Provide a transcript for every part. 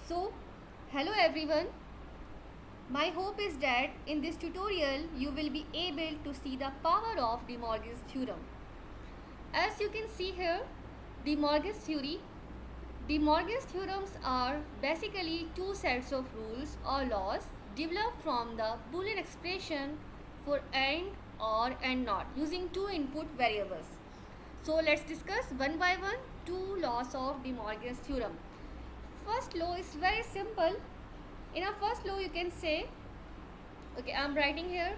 So, hello everyone. My hope is that in this tutorial you will be able to see the power of De Morgan's theorem. As you can see here, De Morgan's theory. De Morgan's theorems are basically two sets of rules or laws developed from the Boolean expression for AND or AND not using two input variables. So let's discuss one by one two laws of De Morgan's theorem. First law is very simple. In our first law you can say, okay, I'm writing here,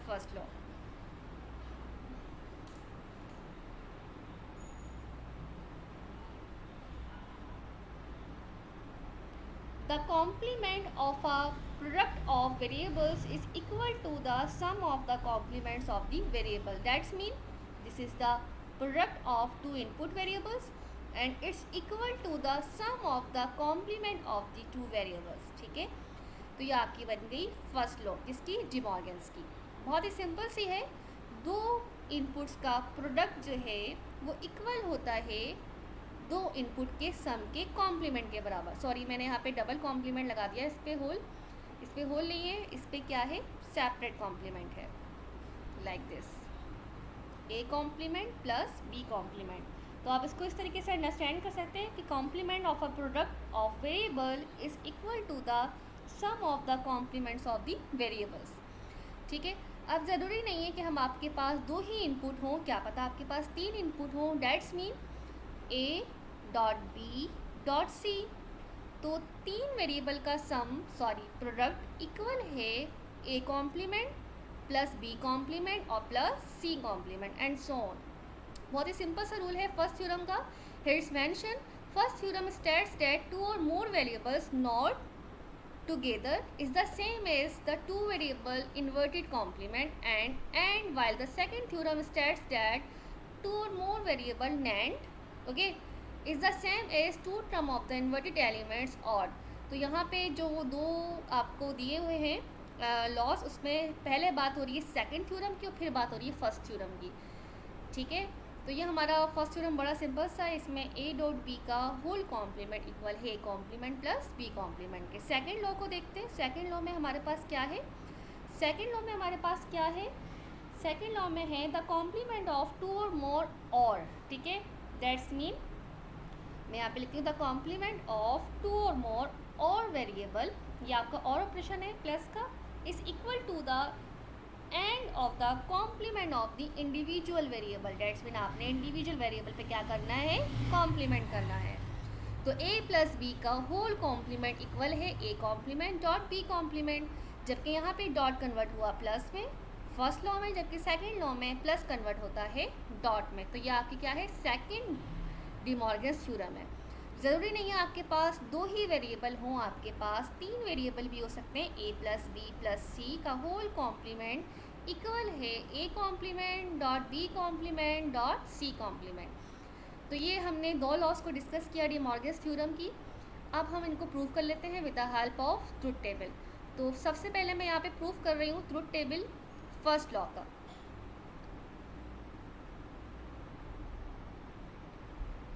first law. The complement of a product of variables is equal to the sum of the complements of the variable. That's mean this is the product of two input variables and it's equal to the sum of the complement of the two variables. ठीक है, तो ये आपकी बन गई first law, किसकी? D Morgan's की। बहुत ही सिंपल सी है, दो इनपुट्स का प्रोडक्ट जो है वो इक्वल होता है दो इनपुट के सम के कॉम्प्लीमेंट के बराबर। सॉरी, मैंने यहाँ पे डबल कॉम्प्लीमेंट लगा दिया, इस पे होल नहीं है, इस पे क्या है? सेपरेट कॉम्प्लीमेंट है, like this, A complement plus B complement. तो आप इसको इस तरीके से अंडरस्टैंड कर सकते हैं कि complement of a product of variable is equal to the sum of the complements of the variables. ठीक है, अब ज़रूरी नहीं है कि हम आपके पास दो ही इनपुट हों, क्या पता आपके पास तीन इनपुट हों। That's mean A dot B dot C, तो तीन वेरिएबल का सम प्रोडक्ट इक्वल है A complement plus B complement और प्लस C complement and so on. बहुत ही सिंपल सा रूल है फर्स्ट थ्योरम का। Here is mention, first theorem states that two or more variables not together is the same as the two variable inverted complement and while the second theorem states that two or more variable NAND okay is the same as two term of the inverted elements odd। तो यहाँ पे जो दो आपको दिए हुए हैं loss, उसमें पहले बात हो रही है सेकंड थ्योरम की और फिर बात हो रही है फर्स्ट थ्योरम की। ठीक है, तो ये हमारा फर्स्ट थ्योरम बड़ा सिंपल सा है, इसमें ए डॉट बी का होल कॉम्प्लीमेंट इक्वल है A complement plus B complement के। सेकंड लॉ को देखते हैं, सेकंड लॉ में हमारे पास क्या है? सेकंड लॉ में है the complement of to or मोर और। ठीक है, दैट्स मीन मैं यहाँ पे लिखती हूँ the complement of to or मोर और वेरिएबल, ये आपका और ऑपरेशन है प्लस का, is equal to the and of the complement of the individual variable. That's mean आपने इंडिविजुअल वेरिएबल पे क्या करना है? कॉम्प्लीमेंट करना है। तो ए प्लस बी का होल कॉम्प्लीमेंट इक्वल है A complement dot B complement, जबकि यहाँ पे डॉट कन्वर्ट हुआ प्लस में फर्स्ट लॉ में, जबकि सेकेंड लॉ में प्लस कन्वर्ट होता है डॉट में। तो ये आपकी क्या है? सेकेंड डी मॉर्गन्स थ्योरम है। ज़रूरी नहीं है आपके पास दो ही वेरिएबल हों, आपके पास तीन वेरिएबल भी हो सकते हैं। A plus B plus C का होल कॉम्प्लीमेंट इक्वल है A complement dot B complement dot C complement. तो ये हमने दो लॉस को डिस्कस किया डी मॉर्गन्स थ्योरम की। अब हम इनको प्रूव कर लेते हैं with the help of truth table. तो सबसे पहले मैं यहाँ पे प्रूव कर रही हूँ ट्रुथ टेबल फर्स्ट लॉ का।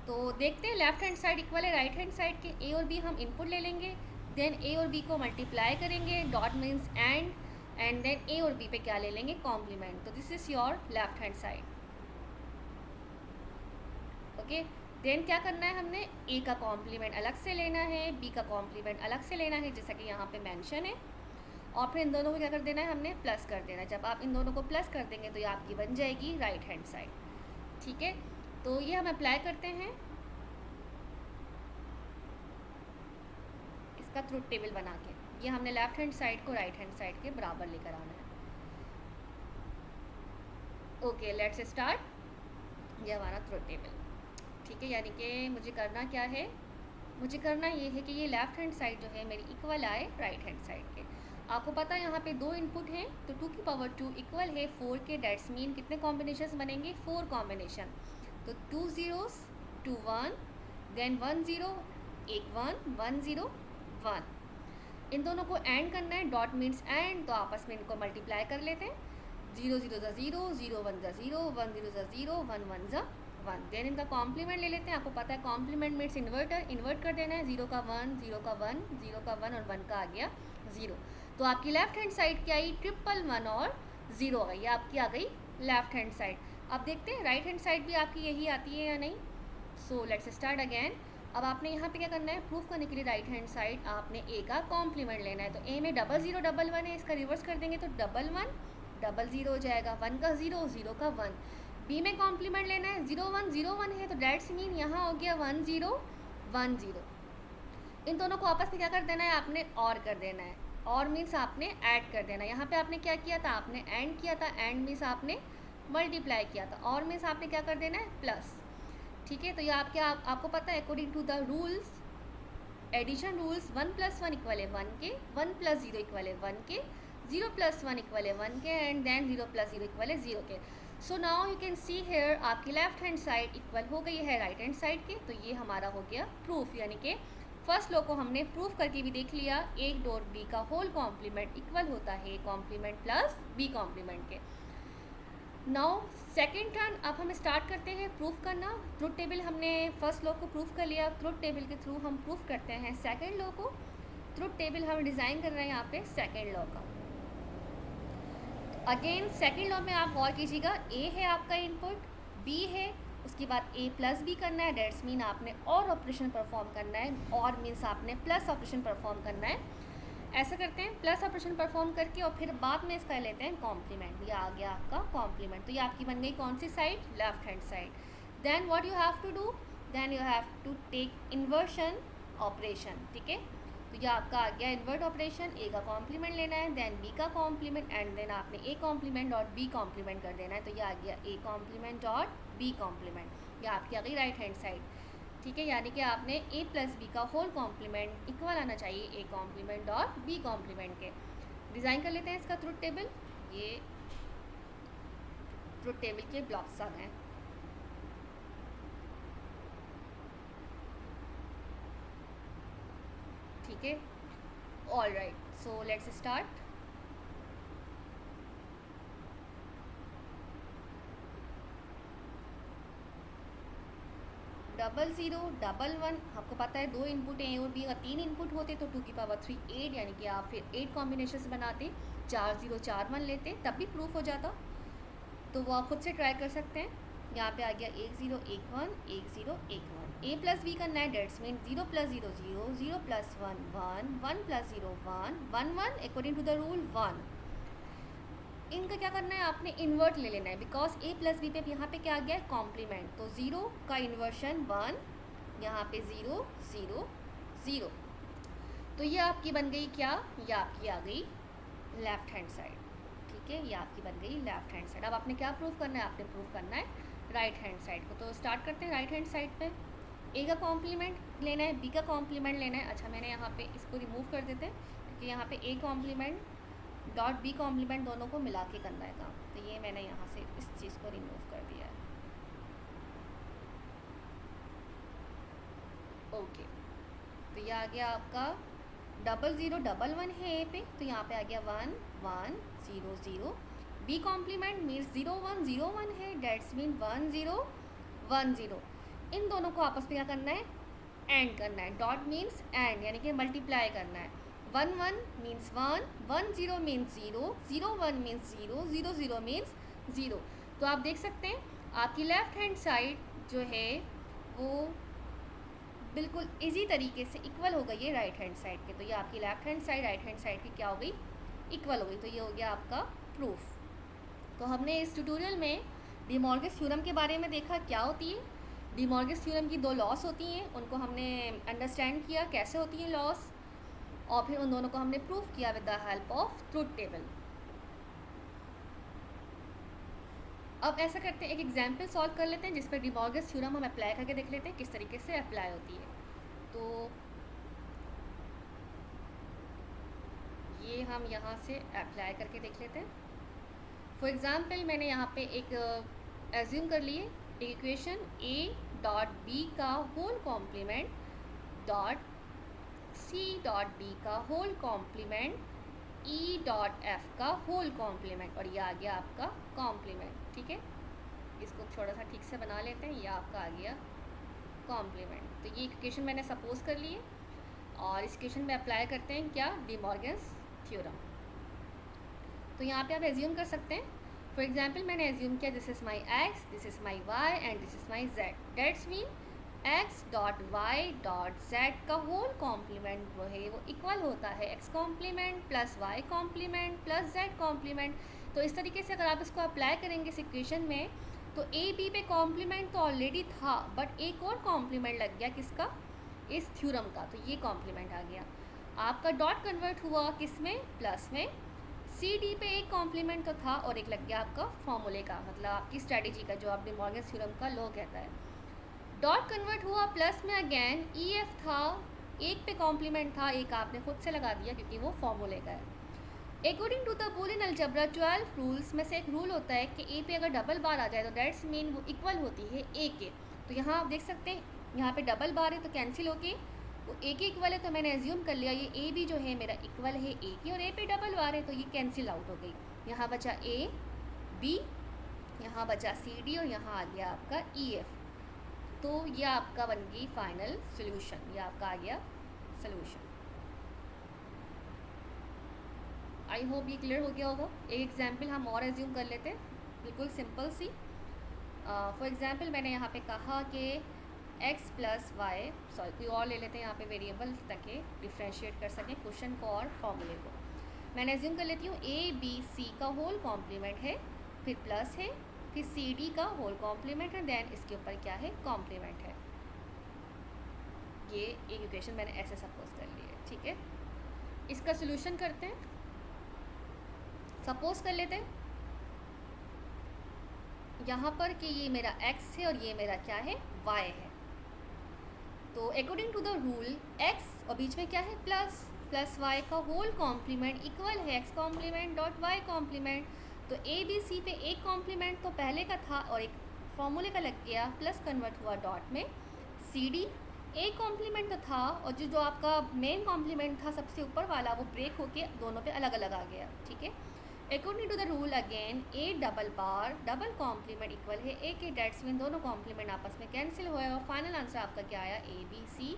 तो देखते हैं, लेफ्ट हैंड साइड इक्वल है राइट हैंड साइड के, ए और बी हम इनपुट ले लेंगे, देन ए और बी को मल्टीप्लाई करेंगे, dot means and then A और बी पे क्या ले लेंगे? कॉम्प्लीमेंट। तो this is your left hand side. Okay, then क्या करना है? हमने ए का कॉम्प्लीमेंट अलग से लेना है, बी का कॉम्प्लीमेंट अलग से लेना है, जैसा कि यहाँ पे मेंशन है, और फिर इन दोनों को क्या कर देना है? हमने प्लस कर देना है। जब आप इन दोनों को प्लस कर देंगे तो ये आपकी बन जाएगी राइट हैंड साइड। ठीक है, तो ये हम अप्लाई करते हैं इसका ट्रुथ टेबल बना के। ये हमने लेफ्ट हैंड साइड को राइट हैंड साइड के बराबर लेकर आना है। Okay, let's start. ये हमारा ट्रुथ टेबल। ठीक है, यानी कि मुझे करना क्या है? मुझे करना ये है कि ये लेफ्ट हैंड साइड जो है मेरी इक्वल आए राइट हैंड साइड के। आपको पता है यहाँ पे दो इनपुट हैं, तो 2 की पावर 2 इक्वल है 4 के। डेट्स मीन कितने कॉम्बिनेशन बनेंगे? 4 कॉम्बिनेशन। तो 2 zeros 2 1 देन 1 0 एक 1 1 0 1। इन दोनों को एंड करना है, डॉट मीन्स एंड, तो आपस में इनको मल्टीप्लाई कर लेते हैं। 0 0 ज़ा 0, 0 1 ज़ा 0, 1 0 ज़ा 0, 1 1 ज़ा 1। देन इनका कॉम्प्लीमेंट ले लेते हैं। आपको पता है कॉम्प्लीमेंट मीन्स इन्वर्टर, इन्वर्ट कर देना है। 0 का 1, 0 का 1, 0 का 1 और 1 का आ गया 0। तो आपकी लेफ्ट हैंड साइड क्या आई, 111 और 0 आई, ये आपकी आ गई लेफ्ट हैंड साइड। अब देखते हैं राइट हैंड साइड भी आपकी यही आती है या नहीं। सो लेट्स स्टार्ट अगेन। अब आपने यहाँ पे क्या करना है, प्रूफ करने के लिए राइट हैंड साइड आपने ए का कॉम्प्लीमेंट लेना है। तो ए में 0 0 1 1 है, इसका रिवर्स कर देंगे तो 1 1 0 0 हो जाएगा। 1 का 0, 0 का 1। बी में कॉम्प्लीमेंट लेना है, 0 1 0 1 है तो डेट्स मीन यहाँ हो गया 1 0 1 0। इन दोनों को आपस में क्या कर देना है, आपने और कर देना है। और मीन्स आपने ऐड कर देना है। यहाँ पे आपने क्या किया था, आपने एंड किया था। एंड मीन्स आपने मल्टीप्लाई किया था। और मीन्स आपने क्या कर देना है, प्लस। ठीक है, तो ये आपको पता है according to the rules, addition rules, 1 + 1 = 1 के, 1 + 0 = 1 के, 0 + 1 = 1 के, एंड देन 0 + 0 = 0 के। So now you can see here आपकी लेफ्ट हैंड साइड इक्वल हो गई है राइट हैंड साइड के। तो ये हमारा हो गया प्रूफ, यानी कि फर्स्ट लॉ को हमने प्रूफ करके भी देख लिया। ए डॉट बी का होल कॉम्प्लीमेंट इक्वल होता है A complement plus B complement के। नाउ सेकेंड टर्न, अब हम स्टार्ट करते हैं प्रूफ करना। ट्रुथ टेबल हमने फर्स्ट लॉ को प्रूफ कर लिया, ट्रुथ टेबल के थ्रू हम प्रूफ करते हैं सेकेंड लॉ को। ट्रुथ टेबल हम डिज़ाइन कर रहे हैं यहाँ पे सेकेंड लॉ का। अगेन सेकेंड लॉ में आप गौर कीजिएगा, ए है आपका इनपुट, बी है, उसके बाद ए प्लस बी करना है। डेट्स मीन आपने और ऑपरेशन परफॉर्म करना है। और मीन्स आपने प्लस ऑपरेशन परफॉर्म करना है। ऐसा करते हैं, प्लस ऑपरेशन परफॉर्म करके और फिर बाद में इसका लेते हैं कॉम्प्लीमेंट। ये आ गया आपका कॉम्प्लीमेंट। तो ये आपकी बन गई कौन सी side, left hand side. Then what you have to do, then you have to take inversion operation. ठीक है, तो ये आपका आ गया इन्वर्ट ऑपरेशन। ए का कॉम्प्लीमेंट लेना है, देन बी का कॉम्प्लीमेंट, एंड देन आपने A complement dot B complement कर देना है। तो ये आ गया A complement dot B complement. ये आपकी आ गई राइट हैंड साइड। ठीक है, यानी कि आपने ए प्लस बी का होल कॉम्प्लीमेंट इक्वल आना चाहिए A complement dot B complement के। डिज़ाइन कर लेते हैं इसका ट्रुथ टेबल। ये ट्रुथ टेबल के ब्लॉक्स आ गए। ठीक है, all right, so let's start. Double 0 1 1, आपको पता है 2 इनपुट हैं ए और बी। अगर 3 इनपुट होते तो 2 की पावर 3 8, यानी कि आप फिर 8 कॉम्बिनेशन से बनाते, 4 0 4 1 लेते, तब भी प्रूफ हो जाता। तो वो आप खुद से ट्राई कर सकते हैं। यहाँ पे आ गया 1 0 1 1 1 0 1 1। ए प्लस बी करना है, dates mean 0 + 0 0, 0 + 1 1, 1 + 0 1, 1 1 according to the rule 1। इनका क्या करना है, आपने इन्वर्ट ले लेना है, बिकॉज ए प्लस बी पे यहाँ पे क्या आ गया है, कॉम्प्लीमेंट। तो 0 का इन्वर्शन 1, यहाँ पे 0 0 0। तो ये आपकी बन गई क्या, ये आपकी आ गई लेफ्ट हैंड साइड। ठीक है, ये आपकी बन गई लेफ्ट हैंड साइड। अब आपने क्या प्रूफ करना है, आपने प्रूफ करना है राइट हैंड साइड को। तो स्टार्ट करते हैं राइट हैंड साइड पे। ए का कॉम्प्लीमेंट लेना है, बी का कॉम्प्लीमेंट लेना है। अच्छा, मैंने यहाँ पे इसको रिमूव कर देते हैं, क्योंकि यहाँ पे A complement dot B complement दोनों को मिला के करना है काम। तो ये मैंने यहाँ से इस चीज़ को रिमूव कर दिया है। ओके, तो ये आ गया आपका 0 0 1 1 है ए पे, तो यहाँ पे आ गया 1 1 0 0। बी कॉम्प्लीमेंट मीन्स 0 1 0 1 है, डेट्स मीन 1 0 1 0। इन दोनों को आपस में क्या करना है, एंड करना है। डॉट मीन्स एंड, यानी कि मल्टीप्लाई करना है। 1 1 मीन्स 1, 1 0 मीन्स 0, 0 1 मीन्स 0, 0 0 मीन्स 0। तो आप देख सकते हैं आपकी लेफ्ट हैंड साइड जो है वो बिल्कुल इजी तरीके से इक्वल हो गई है राइट हैंड साइड के। तो ये आपकी left hand side right hand side की क्या हो गई, इक्वल हो गई। तो ये हो गया आपका प्रूफ। तो हमने इस ट्यूटोरियल में डी मॉर्गन्स थ्योरम के बारे में देखा, क्या होती है डी मॉर्गन्स थ्योरम की 2 लॉस होती हैं, उनको हमने अंडरस्टैंड किया कैसे होती हैं लॉस, और फिर उन दोनों को हमने प्रूफ किया with the help of truth table. अब ऐसा करते हैं, एक एग्जाम्पल सॉल्व कर लेते हैं जिस पर डी मॉर्गन्स थ्योरम हम अप्लाई करके देख लेते हैं किस तरीके से अप्लाई होती है। तो ये हम यहाँ से अप्लाई करके देख लेते हैं। फॉर एग्ज़ाम्पल मैंने यहाँ पे एक एज्यूम कर लिए इक्वेशन ए डॉट बी का whole complement dot C dot D का whole complement E dot F का होल कॉम्प्लीमेंट, और ये आ गया आपका कॉम्प्लीमेंट। ठीक है, इसको थोड़ा सा ठीक से बना लेते हैं, ये आपका आ गया कॉम्प्लीमेंट। तो ये इक्वेशन मैंने सपोज कर लिए और इस इक्वेशन में अप्लाई करते हैं क्या, डी मॉर्गन्स थ्योरम। तो यहाँ पे आप एज्यूम कर सकते हैं, फॉर एग्जाम्पल मैंने एज्यूम किया this is my X, this is my Y and this is my Z, that's mean X dot Y dot Z का होल कॉम्प्लीमेंट वो है वो इक्वल होता है X complement plus Y complement plus Z complement. तो इस तरीके से अगर आप इसको अप्लाई करेंगे इस इक्वेशन में, तो ए बी पे कॉम्प्लीमेंट तो ऑलरेडी था, बट एक और कॉम्प्लीमेंट लग गया किसका, इस थ्योरम का, तो ये कॉम्प्लीमेंट आ गया। आपका डॉट कन्वर्ट हुआ किस में, प्लस में। सी डी पे एक कॉम्प्लीमेंट तो था और एक लग गया आपका फॉर्मूले का, मतलब आपकी स्ट्रेटेजी का, जो आप डी मॉर्गन्स थ्योरम का लॉ कहता है। डॉट कन्वर्ट हुआ प्लस में, अगेन ई एफ था, एक पे कॉम्प्लीमेंट था, एक आपने खुद से लगा दिया क्योंकि वो फॉर्मूले का है। According to the Boolean algebra 12 rules में से एक रूल होता है कि ए पे अगर डबल बार आ जाए तो दैट्स मीन वो इक्वल होती है ए के। तो यहाँ आप देख सकते हैं, यहाँ पे डबल बार है तो कैंसिल होके वो ए के इक्वल है, तो मैंने एज्यूम कर लिया ये ए भी जो है मेरा इक्वल है ए के, और ए पे डबल बार है तो ये कैंसिल आउट हो गई। यहाँ बचा ए बी, यहाँ बचा सी डी और यहाँ आ गया आपका ई एफ। तो ये आपका बन गई फाइनल सोल्यूशन, ये आपका आ गया सोल्यूशन। आई होप ये क्लियर हो गया होगा। एक एग्जाम्पल हम और एज्यूम कर लेते हैं, बिल्कुल सिंपल सी। फॉर एग्जाम्पल मैंने यहाँ पे कहा कि x प्लस वाई, सॉरी कोई और ले लेते हैं यहाँ पे वेरिएबल, ताकि डिफ्रेंशिएट कर सकें क्वेश्चन को और फॉर्मूले को। मैंने एज्यूम कर लेती हूँ ए बी सी का होल कॉम्प्लीमेंट है, फिर प्लस है, फिर सी डी का होल कॉम्प्लीमेंट है, देन इसके ऊपर क्या है, कॉम्प्लीमेंट है। ये एक इक्वेशन मैंने ऐसे सपोज कर ली है। ठीक है, इसका सोल्यूशन करते हैं। सपोज कर लेते हैं यहाँ पर कि ये मेरा x है और ये मेरा क्या है, y है। तो according to the rule x और बीच में क्या है, प्लस, प्लस y का होल कॉम्प्लीमेंट इक्वल है x complement dot y complement. तो ए बी सी पे एक कॉम्प्लीमेंट तो पहले का था और एक फॉर्मूले का लग गया, प्लस कन्वर्ट हुआ डॉट में। सी डी एक कॉम्प्लीमेंट तो था और जो आपका मेन कॉम्प्लीमेंट था सबसे ऊपर वाला, वो ब्रेक होके दोनों पे अलग अलग आ गया। ठीक है, according to the rule again A double bar double complement equal है ए के, डेट्स मीन दोनों कॉम्प्लीमेंट आपस में कैंसिल हुआ है और फाइनल आंसर आपका क्या आया, ए बी सी,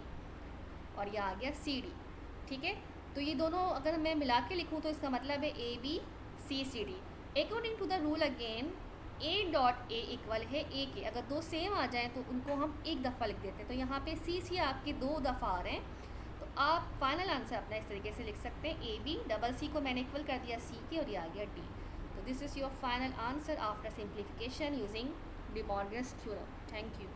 और यह आ गया सी डी। ठीक है, तो ये दोनों अगर मैं मिला के लिखूँ तो इसका मतलब है A B C C D. According to the rule again A dot A equal है ए के, अगर दो सेम आ जाएँ तो उनको हम एक दफ़ा लिख देते हैं। तो यहाँ पे सी सी आपके दो दफ़ा आ रहे हैं, तो आप फाइनल आंसर अपना इस तरीके से लिख सकते हैं, ए बी डबल सी को मैंने इक्वल कर दिया सी के और ये आ गया डी। तो this is your final answer after simplification using D Morgan's theorem. Thank you.